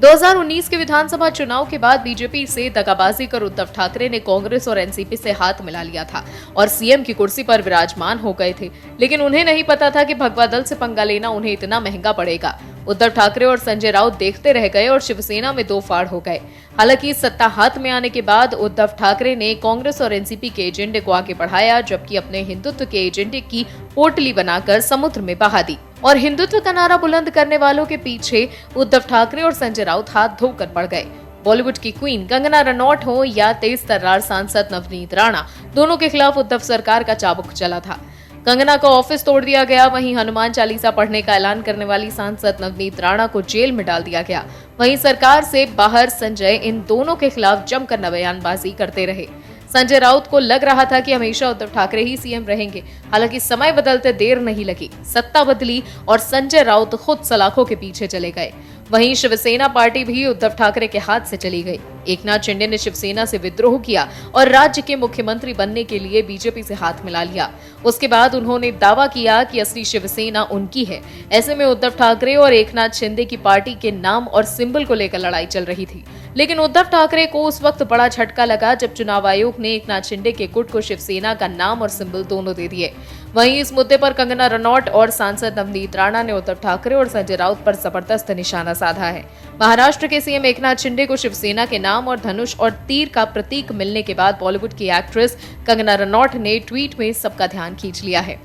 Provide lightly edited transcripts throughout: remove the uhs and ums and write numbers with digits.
2019 के विधानसभा चुनाव के बाद बीजेपी से दगाबाजी कर उद्धव ठाकरे ने कांग्रेस और एनसीपी से हाथ मिला लिया था और सीएम की कुर्सी पर विराजमान हो गए थे। लेकिन उन्हें नहीं पता था कि भगवा दल से पंगा लेना उन्हें इतना महंगा पड़ेगा। उद्धव ठाकरे और संजय राउत देखते रह गए और शिवसेना में दो फाड़ हो गए। हालांकि सत्ता हाथ में आने के बाद उद्धव ठाकरे ने कांग्रेस और एनसीपी के एजेंडे को आगे बढ़ाया, जबकि अपने हिंदुत्व के एजेंडे की पोटली बनाकर समुद्र में बहा दी। और हिंदुत्व का नारा बुलंद करने वालों के पीछे उद्धव ठाकरे और संजय राउत हाथ धोकर पड़ गए। बॉलीवुड की क्वीन कंगना रनौट हो या तेज तर्रार सांसद नवनीत राणा, दोनों के खिलाफ उद्धव सरकार का चाबुक चला था। कंगना का ऑफिस तोड़ दिया गया, वहीं हनुमान चालीसा पढ़ने का ऐलान करने वाली सांसद नवनीत राणा को जेल में डाल दिया गया। वहीं सरकार से बाहर संजय इन दोनों के खिलाफ जमकर बयानबाजी करते रहे। संजय राउत को लग रहा था कि हमेशा उद्धव ठाकरे ही सीएम रहेंगे। हालांकि समय बदलते देर नहीं लगी, सत्ता बदली और संजय राउत खुद सलाखों के पीछे चले गए। वहीं शिवसेना पार्टी भी उद्धव ठाकरे के हाथ से चली गई। एकनाथ शिंदे ने शिवसेना से विद्रोह किया और राज्य के मुख्यमंत्री बनने के लिए बीजेपी से हाथ मिला लिया। उसके बाद उन्होंने दावा किया कि असली शिवसेना उनकी है। ऐसे में उद्धव ठाकरे और एकनाथ शिंदे की पार्टी के नाम और सिंबल को लेकर लड़ाई चल रही थी। लेकिन उद्धव ठाकरे को उस वक्त बड़ा झटका लगा जब चुनाव आयोग ने एकनाथ शिंदे के गुट को शिवसेना का नाम और सिंबल दोनों दे दिए। वहीं इस मुद्दे पर कंगना रनौट और सांसद नवनीत राणा ने उद्धव ठाकरे और संजय राउत पर जबरदस्त निशाना साधा है। महाराष्ट्र के सीएम एकनाथ शिंदे को शिवसेना के नाम और धनुष और तीर का प्रतीक मिलने के बाद बॉलीवुड की एक्ट्रेस कंगना रनौट ने ट्वीट में सबका ध्यान खींच लिया है।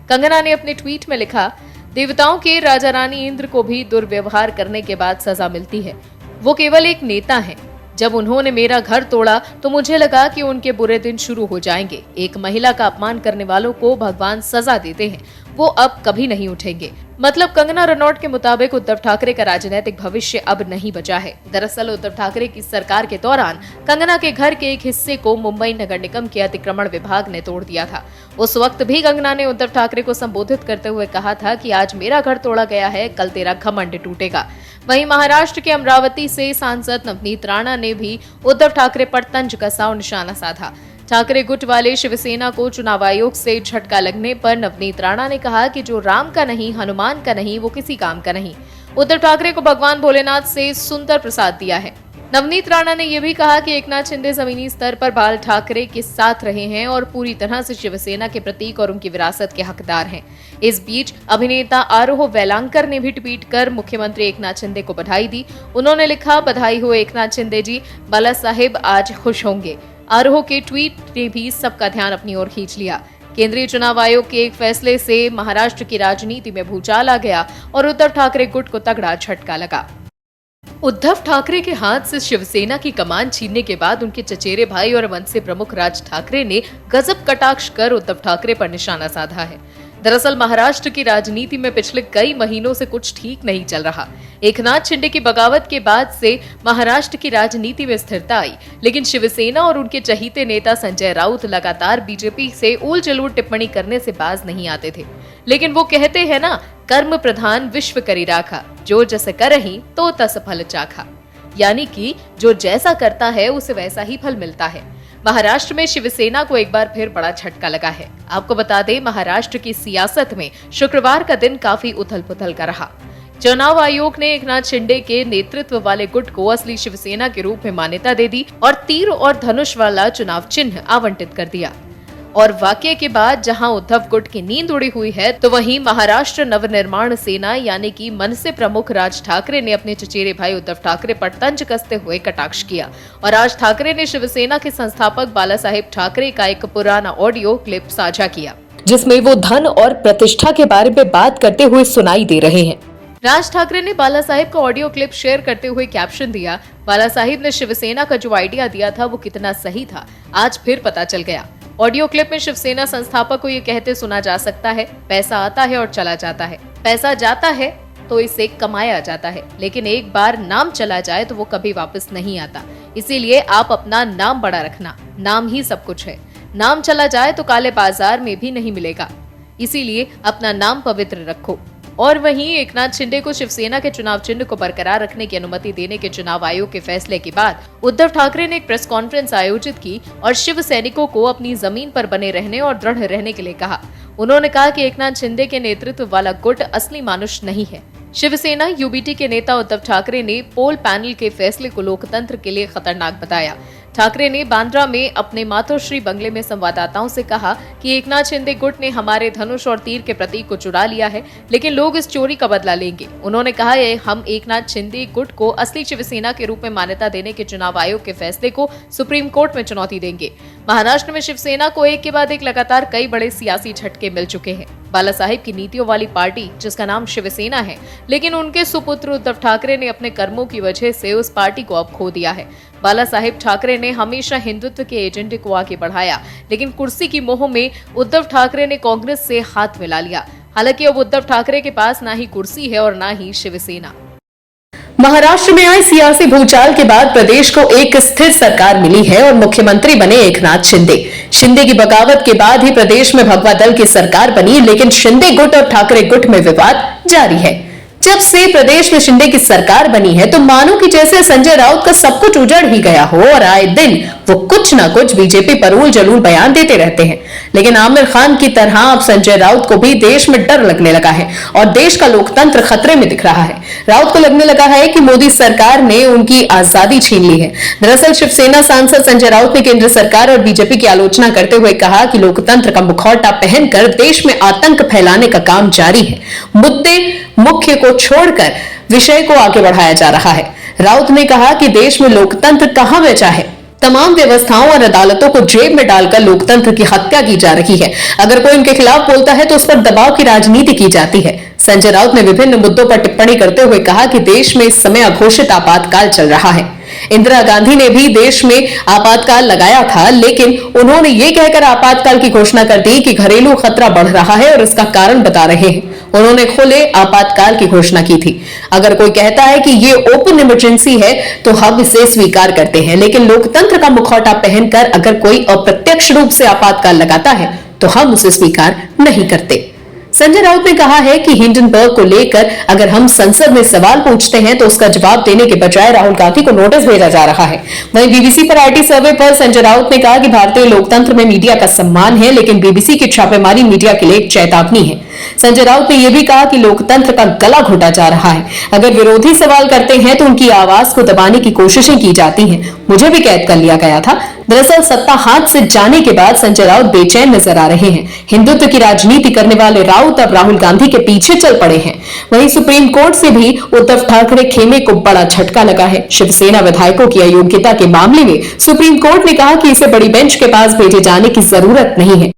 कंगना ने अपने ट्वीट में लिखा, देवताओं के राजा रानी इंद्र को भी दुर्व्यवहार करने के बाद सजा मिलती है। वो केवल एक नेता हैं। जब उन्होंने मेरा घर तोड़ा तो मुझे लगा कि उनके बुरे दिन शुरू हो जाएंगे। एक महिला का अपमान करने वालों को भगवान सजा देते हैं, वो अब कभी नहीं उठेंगे। मतलब कंगना रनौट के मुताबिक उद्धव ठाकरे का राजनीतिक भविष्य अब नहीं बचा है। दरअसल उद्धव ठाकरे की सरकार के दौरान कंगना के घर के एक हिस्से को मुंबई नगर निगम के अतिक्रमण विभाग ने तोड़ दिया था। उस वक्त भी कंगना ने उद्धव ठाकरे को संबोधित करते हुए कहा था कि आज मेरा घर तोड़ा गया है, कल तेरा घमंड टूटेगा। वहीं महाराष्ट्र के अमरावती से सांसद नवनीत राणा ने भी उद्धव ठाकरे पर तंज कसा और निशाना साधा। ठाकरे गुट वाले शिवसेना को चुनाव आयोग से झटका लगने पर नवनीत राणा ने कहा कि जो राम का नहीं, हनुमान का नहीं, वो किसी काम का नहीं। उद्धव ठाकरे को भगवान भोलेनाथ से सुंदर प्रसाद दिया है। नवनीत राणा ने यह भी कहा कि एकनाथ शिंदे जमीनी स्तर पर बाल ठाकरे के साथ रहे हैं और पूरी तरह से शिवसेना के प्रतीक और उनकी विरासत के हकदार हैं। इस बीच अभिनेता आरोह वेलांकर ने भी ट्वीट कर मुख्यमंत्री एकनाथ शिंदे को बधाई दी। उन्होंने लिखा, बधाई हो एकनाथ शिंदे जी, बाला साहेब आज खुश होंगे। आरोह के ट्वीट ने भी सबका ध्यान अपनी ओर खींच लिया। केंद्रीय चुनाव आयोग के एक फैसले से महाराष्ट्र की राजनीति में भूचाल आ गया और उद्धव ठाकरे गुट को तगड़ा झटका लगा। उद्धव ठाकरे के हाथ से शिवसेना की कमान छीनने के बाद उनके चचेरे भाई और मनसे प्रमुख राज ठाकरे ने गजब कटाक्ष कर उद्धव ठाकरे पर निशाना साधा है। दरअसल महाराष्ट्र की राजनीति में पिछले कई महीनों से कुछ ठीक नहीं चल रहा। एकनाथ शिंदे की बगावत के बाद से महाराष्ट्र की राजनीति में स्थिरता आई, लेकिन शिवसेना और उनके चहीते नेता संजय राउत लगातार बीजेपी से ऊल जलूल टिप्पणी करने से बाज नहीं आते थे। लेकिन वो कहते हैं ना, कर्म प्रधान विश्व करी राखा, जो जस करहि तो तस फल चाखा। यानी कि जो जैसा करता है उसे वैसा ही फल मिलता है। महाराष्ट्र में शिवसेना को एक बार फिर बड़ा झटका लगा है। आपको बता दें, महाराष्ट्र की सियासत में शुक्रवार का दिन काफी उथल-पुथल का रहा। चुनाव आयोग ने एकनाथ शिंदे के नेतृत्व वाले गुट को असली शिवसेना के रूप में मान्यता दे दी और तीर और धनुष वाला चुनाव चिन्ह आवंटित कर दिया। और वाकये के बाद जहां उद्धव गुट की नींद उड़ी हुई है, तो वहीं महाराष्ट्र नवनिर्माण सेना यानी कि मनसे प्रमुख राज ठाकरे ने अपने चचेरे भाई उद्धव ठाकरे पर तंज कसते हुए कटाक्ष किया। और राज ठाकरे ने शिवसेना के संस्थापक बाला साहेब ठाकरे का एक पुराना ऑडियो क्लिप साझा किया, जिसमें वो धन और प्रतिष्ठा के बारे में बात करते हुए सुनाई दे रहे हैं। राज ठाकरे ने बाला साहेब का ऑडियो क्लिप शेयर करते हुए कैप्शन दिया, बाला साहेब ने शिवसेना का जो आइडिया दिया था वो कितना सही था, आज फिर पता चल गया। ऑडियो क्लिप में शिवसेना संस्थापक को ये कहते सुना जा सकता है, पैसा आता है और चला जाता है, पैसा जाता है तो इसे कमाया जाता है, लेकिन एक बार नाम चला जाए तो वो कभी वापस नहीं आता। इसीलिए आप अपना नाम बड़ा रखना, नाम ही सब कुछ है। नाम चला जाए तो काले बाजार में भी नहीं मिलेगा, इसीलिए अपना नाम पवित्र रखो। और वहीं एकनाथ शिंदे को शिवसेना के चुनाव चिन्ह को बरकरार रखने की अनुमति देने के चुनाव आयोग के फैसले के बाद उद्धव ठाकरे ने एक प्रेस कॉन्फ्रेंस आयोजित की और शिव सैनिकों को अपनी जमीन पर बने रहने और दृढ़ रहने के लिए कहा। उन्होंने कहा कि एकनाथ शिंदे के नेतृत्व वाला गुट असली मानुष नहीं है, शिवसेना यूबीटी के नेता उद्धव ठाकरे ने पोल पैनल के फैसले को लोकतंत्र के लिए खतरनाक बताया। ठाकरे ने बांद्रा में अपने मातोश्री बंगले में संवाददाताओं से कहा कि एकनाथ शिंदे गुट ने हमारे धनुष और तीर के प्रतीक को चुरा लिया है, लेकिन लोग इस चोरी का बदला लेंगे। उन्होंने कहा हम एकनाथ शिंदे गुट को असली शिवसेना के रूप में मान्यता देने के चुनाव आयोग के फैसले को सुप्रीम कोर्ट में चुनौती देंगे। महाराष्ट्र में शिवसेना को एक के बाद एक लगातार कई बड़े सियासी झटके मिल चुके हैं। बाला साहेब की नीतियों वाली पार्टी जिसका नाम शिवसेना है, लेकिन उनके सुपुत्र उद्धव ठाकरे ने अपने कर्मों की वजह से उस पार्टी को अब खो दिया है। बाला साहेब ठाकरे ने हमेशा हिंदुत्व के एजेंडे को आगे बढ़ाया, लेकिन कुर्सी की मोह में उद्धव ठाकरे ने कांग्रेस से हाथ मिला लिया। हालांकि अब उद्धव ठाकरे के पास ना ही कुर्सी है और ना ही शिवसेना। महाराष्ट्र में आए सियासी भूचाल के बाद प्रदेश को एक स्थिर सरकार मिली है और मुख्यमंत्री बने एकनाथ शिंदे। शिंदे की बगावत के बाद ही प्रदेश में भगवा दल की सरकार बनी, लेकिन शिंदे गुट और ठाकरे गुट में विवाद जारी है। जब से प्रदेश में शिंदे की सरकार बनी है तो मानो कि जैसे संजय राउत का सब कुछ उजड़ ही गया हो और आए दिन वो कुछ ना कुछ बीजेपी पर उल जलूल बयान देते रहते हैं। लेकिन आमिर खान की तरह अब संजय राउत को भी देश में डर लगने लगा है और देश का लोकतंत्र खतरे में दिख रहा है। राउत को लगने लगा है कि मोदी सरकार ने उनकी आजादी छीन ली है। दरअसल शिवसेना सांसद संजय राउत ने केंद्र सरकार और बीजेपी की आलोचना करते हुए कहा कि लोकतंत्र का मुखौटा पहनकर देश में आतंक फैलाने का काम जारी है। मुद्दे मुख्य को छोड़कर विषय को आगे बढ़ाया जा रहा है। राउत ने कहा कि देश में लोकतंत्र कहां बचा है। तमाम व्यवस्थाओं और अदालतों को जेब में डालकर लोकतंत्र की हत्या की जा रही है। अगर कोई उनके खिलाफ बोलता है तो उस पर दबाव की राजनीति की जाती है। संजय राउत ने विभिन्न मुद्दों पर टिप्पणी करते हुए कहा कि देश में इस समय अघोषित आपातकाल चल रहा है। इंदिरा गांधी ने भी देश में आपातकाल लगाया था, लेकिन उन्होंने ये कहकर आपातकाल की घोषणा कर दी कि घरेलू खतरा बढ़ रहा है और इसका कारण बता रहे हैं। उन्होंने खुले आपातकाल की घोषणा की थी। अगर कोई कहता है कि ये ओपन इमरजेंसी है तो हम इसे स्वीकार करते हैं, लेकिन लोकतंत्र का मुखौटा पहनकर अगर कोई अप्रत्यक्ष रूप से आपातकाल लगाता है तो हम उसे स्वीकार नहीं करते। संजय राउत ने कहा है कि हिंडनबर्ग को लेकर अगर हम संसद में सवाल पूछते हैं तो उसका जवाब देने के बजाय राहुल गांधी को नोटिस भेजा जा रहा है। वहीं बीबीसी पर आईटी सर्वे पर संजय राउत ने कहा कि भारतीय लोकतंत्र में मीडिया का सम्मान है, लेकिन बीबीसी की छापेमारी मीडिया के लिए एक चेतावनी है। संजय राउत ने यह भी कहा कि लोकतंत्र का गला घोटा जा रहा है। अगर विरोधी सवाल करते हैं तो उनकी आवाज को दबाने की कोशिशें की जाती हैं। मुझे भी कैद कर लिया गया था। दरअसल सत्ता हाथ से जाने के बाद संजय राउत बेचैन नजर आ रहे हैं। हिंदुत्व की राजनीति करने वाले राउत अब राहुल गांधी के पीछे चल पड़े हैं। वहीं सुप्रीम कोर्ट से भी उद्धव ठाकरे खेमे को बड़ा झटका लगा है। शिवसेना विधायकों की अयोग्यता के मामले में सुप्रीम कोर्ट ने कहा कि इसे बड़ी बेंच के पास भेजे जाने की जरूरत नहीं है।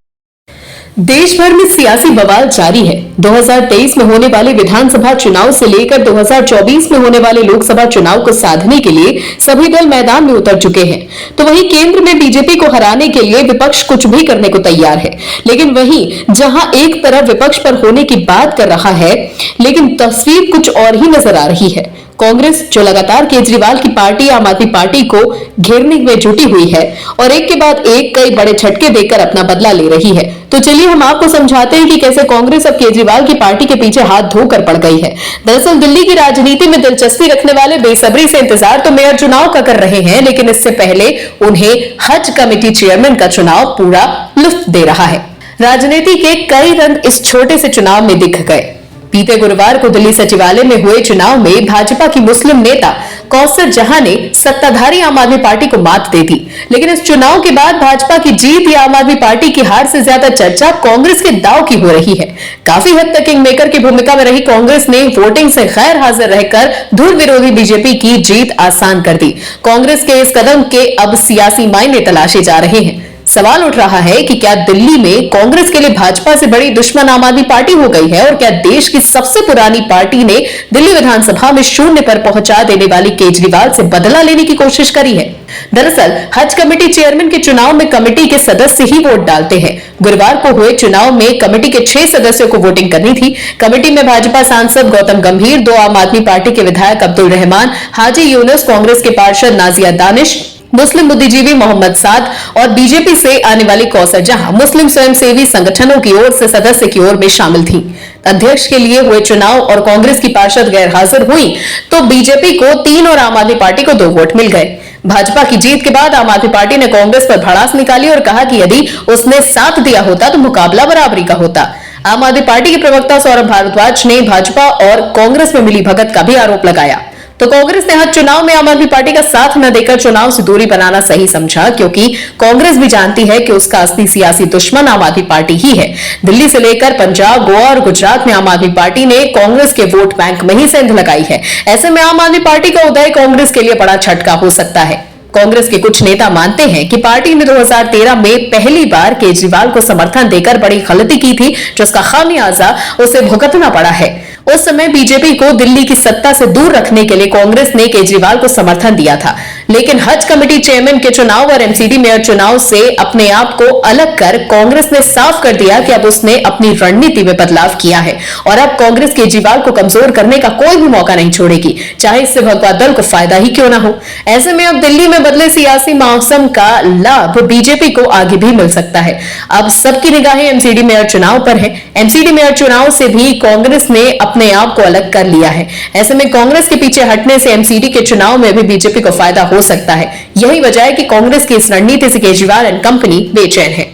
देश भर में सियासी बवाल जारी है। 2023 में होने वाले विधानसभा चुनाव से लेकर 2024 में होने वाले लोकसभा चुनाव को साधने के लिए सभी दल मैदान में उतर चुके हैं। तो वहीं केंद्र में बीजेपी को हराने के लिए विपक्ष कुछ भी करने को तैयार है। लेकिन वहीं जहां एक तरफ विपक्ष पर होने की बात कर रहा है, लेकिन तस्वीर कुछ और ही नजर आ रही है। कांग्रेस जो लगातार केजरीवाल की पार्टी आम आदमी पार्टी को घेरने में जुटी हुई है और एक के बाद एक कई बड़े झटके देकर अपना बदला ले रही है। तो चलिए हम आपको समझाते हैं कि कैसे कांग्रेस अब केजरीवाल की पार्टी के पीछे हाथ धोकर पड़ गई है। दरअसल दिल्ली की राजनीति में दिलचस्पी रखने वाले बेसब्री से इंतजार तो मेयर चुनाव का कर रहे हैं, लेकिन इससे पहले उन्हें हज कमेटी चेयरमैन का चुनाव पूरा लुत्फ दे रहा है। राजनीति के कई रंग इस छोटे से चुनाव में दिख गए। बीते गुरुवार को दिल्ली सचिवालय में हुए चुनाव में भाजपा की मुस्लिम नेता कौसर जहां ने सत्ताधारी आम आदमी पार्टी को मात दे दी। लेकिन इस चुनाव के बाद भाजपा की जीत या आम आदमी पार्टी की हार से ज्यादा चर्चा कांग्रेस के दांव की हो रही है। काफी हद तक किंग मेकर की भूमिका में रही कांग्रेस ने वोटिंग से गैर हाजिर रहकर धुर विरोधी बीजेपी की जीत आसान कर दी। कांग्रेस के इस कदम के अब सियासी मायने तलाशे जा रहे हैं। सवाल उठ रहा है कि क्या दिल्ली में कांग्रेस के लिए भाजपा से बड़ी दुश्मन आम आदमी पार्टी हो गई है और क्या देश की सबसे पुरानी पार्टी ने दिल्ली विधानसभा में शून्य पर पहुंचा देने वाली केजरीवाल से बदला लेने की कोशिश करी है। दरअसल हज कमेटी चेयरमैन के चुनाव में कमेटी के सदस्य ही वोट डालते हैं। गुरुवार को हुए चुनाव में कमेटी के 6 सदस्यों को वोटिंग करनी थी। कमेटी में भाजपा सांसद गौतम गंभीर, 2 आम आदमी पार्टी के विधायक अब्दुल रहमान, हाजी यूनुस, कांग्रेस के पार्षद नाजिया दानिश, मुस्लिम बुद्धिजीवी मोहम्मद साद और बीजेपी से आने वाली कौसर जहां मुस्लिम स्वयंसेवी संगठनों की ओर से सदस्य की ओर में शामिल थी। अध्यक्ष के लिए हुए चुनाव और कांग्रेस की पार्षद गैर हाजिर हुई तो बीजेपी को 3 और आम आदमी पार्टी को 2 वोट मिल गए। भाजपा की जीत के बाद आम आदमी पार्टी ने कांग्रेस पर भड़ास निकाली और कहा कि यदि उसने साथ दिया होता तो मुकाबला बराबरी का होता। आम आदमी पार्टी के प्रवक्ता सौरभ भारद्वाज ने भाजपा और कांग्रेस में मिली भगत का भी आरोप लगाया। तो कांग्रेस ने हर चुनाव में आम आदमी पार्टी का साथ न देकर चुनाव से दूरी बनाना सही समझा, क्योंकि कांग्रेस भी जानती है कि उसका असली सियासी दुश्मन आम आदमी पार्टी ही है। दिल्ली से लेकर पंजाब, गोवा और गुजरात में आम आदमी पार्टी ने कांग्रेस के वोट बैंक में ही सेंध लगाई है। ऐसे में आम आदमी पार्टी का उदय कांग्रेस के लिए बड़ा झटका हो सकता है। कांग्रेस के कुछ नेता मानते हैं कि पार्टी ने 2013 में पहली बार केजरीवाल को समर्थन देकर बड़ी गलती की थी, जिसका खामियाजा उसे भुगतना पड़ा है। उस समय बीजेपी को दिल्ली की सत्ता से दूर रखने के लिए कांग्रेस ने केजरीवाल को समर्थन दिया था, लेकिन हज कमेटी चेयरमैन के चुनाव और एमसीडी मेयर चुनाव से अपने आप को अलग कर कांग्रेस ने साफ कर दिया कि अब उसने अपनी रणनीति में बदलाव किया है और अब कांग्रेस केजरीवाल को कमजोर करने का कोई भी मौका नहीं छोड़ेगी, चाहे इससे भगवा दल को फायदा ही क्यों ना हो। ऐसे में अब दिल्ली में बदले सियासी मौसम का लाभ बीजेपी को आगे भी मिल सकता है। अब सबकी निगाहें एमसीडी मेयर चुनाव पर है। एमसीडी मेयर चुनाव से भी कांग्रेस ने अपने आप को अलग कर लिया है। ऐसे में कांग्रेस के पीछे हटने से एमसीडी के चुनाव में भी बीजेपी को फायदा हो सकता है। यही वजह है कि कांग्रेस की इस रणनीति से केजरीवाल एंड कंपनी बेचैन है।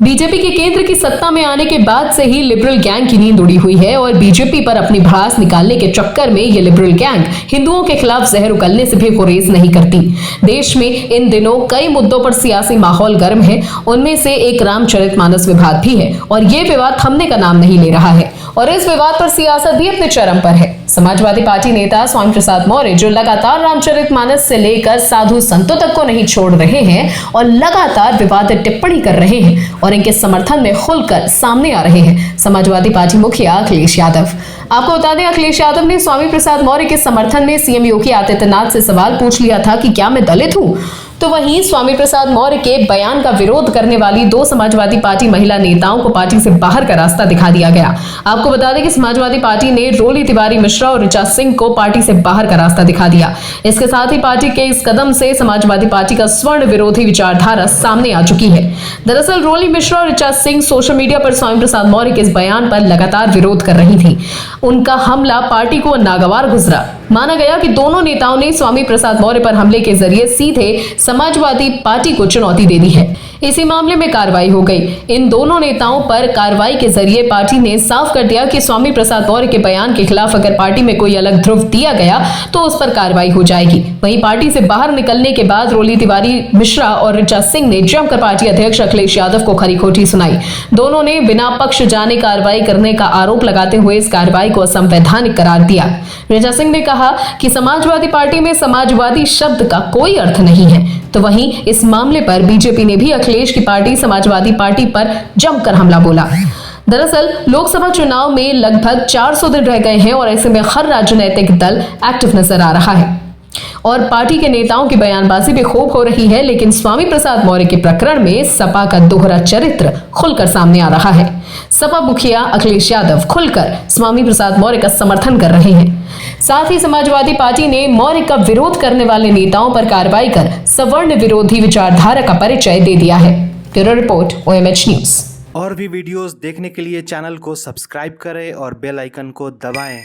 बीजेपी के केंद्र की सत्ता में आने के बाद से ही लिबरल गैंग की नींद उड़ी हुई है और बीजेपी पर अपनी भड़ास निकालने के चक्कर में ये लिबरल गैंग हिंदुओं के खिलाफ जहर उगलने से भी गुरेज नहीं करती। देश में इन दिनों कई मुद्दों पर सियासी माहौल गर्म है। उनमें से एक रामचरितमानस विवाद भी है और ये विवाद थमने का नाम नहीं ले रहा है और इस विवाद पर सियासत भी अपने चरम पर है। समाजवादी पार्टी नेता स्वामी प्रसाद मौर्य जो लगातार रामचरितमानस से लेकर साधु संतों तक को नहीं छोड़ रहे हैं और लगातार विवादित टिप्पणी कर रहे हैं और इनके समर्थन में खुलकर सामने आ रहे हैं समाजवादी पार्टी मुखिया अखिलेश यादव। आपको बता दें, अखिलेश यादव ने स्वामी प्रसाद मौर्य के समर्थन में सीएम योगी आदित्यनाथ से सवाल पूछ लिया था कि क्या मैं दलित हूं। तो वहीं स्वामी प्रसाद मौर्य के बयान का विरोध करने वाली 2 समाजवादी पार्टी महिला नेताओं को पार्टी से बाहर का रास्ता दिखा दिया गया। आपको बता दें कि समाजवादी पार्टी ने रोली तिवारी मिश्रा और ऋचा सिंह को पार्टी से बाहर का रास्ता दिखा दिया। इसके साथ ही पार्टी के इस कदम से समाजवादी पार्टी का स्वर्ण विरोधी विचारधारा सामने आ चुकी है। दरअसल रोली मिश्रा और ऋचा सिंह सोशल मीडिया पर स्वामी प्रसाद मौर्य के इस बयान पर लगातार विरोध कर रही थी। उनका हमला पार्टी को नागवार गुजरा। माना गया कि दोनों नेताओं ने स्वामी प्रसाद मौर्य पर हमले के जरिए सीधे समाजवादी पार्टी को चुनौती दे दी है। इसी मामले में कार्रवाई हो गई। इन दोनों नेताओं पर कार्रवाई के जरिए पार्टी ने साफ कर दिया कि स्वामी प्रसाद मौर्य के बयान के खिलाफ अगर पार्टी में कोई अलग ध्रुव दिया गया तो उस पर कार्रवाई हो जाएगी। वहीं पार्टी से बाहर निकलने के बाद रोली तिवारी मिश्रा और ऋचा सिंह ने जमकर पार्टी अध्यक्ष अखिलेश यादव को खरी खोटी सुनाई। दोनों ने बिना पक्ष जाने कार्रवाई करने का आरोप लगाते हुए इस कार्रवाई को असंवैधानिक करार दिया। ऋचा सिंह ने कहा कि समाजवादी पार्टी में समाजवादी शब्द का कोई अर्थ नहीं है। तो वहीं इस मामले पर बीजेपी ने भी अखिलेश की पार्टी समाजवादी पार्टी पर जमकर हमला बोला। दरअसल लोकसभा चुनाव में लगभग 400 दिन रह गए हैं और ऐसे में हर राजनीतिक दल एक्टिव नजर आ रहा है और पार्टी के नेताओं की बयानबाजी भी खूब हो रही है, लेकिन स्वामी प्रसाद मौर्य के प्रकरण में सपा का दोहरा चरित्र खुलकर सामने आ रहा है। सपा मुखिया अखिलेश यादव खुलकर स्वामी प्रसाद मौर्य का समर्थन कर रहे हैं। साथ ही समाजवादी पार्टी ने मौर्य का विरोध करने वाले नेताओं पर कार्रवाई कर सवर्ण विरोधी विचारधारा का परिचय दे दिया है। Bureau report, OMH news. और भी वीडियोस देखने के लिए चैनल को सब्सक्राइब करें और बेल आइकन को दबाएं।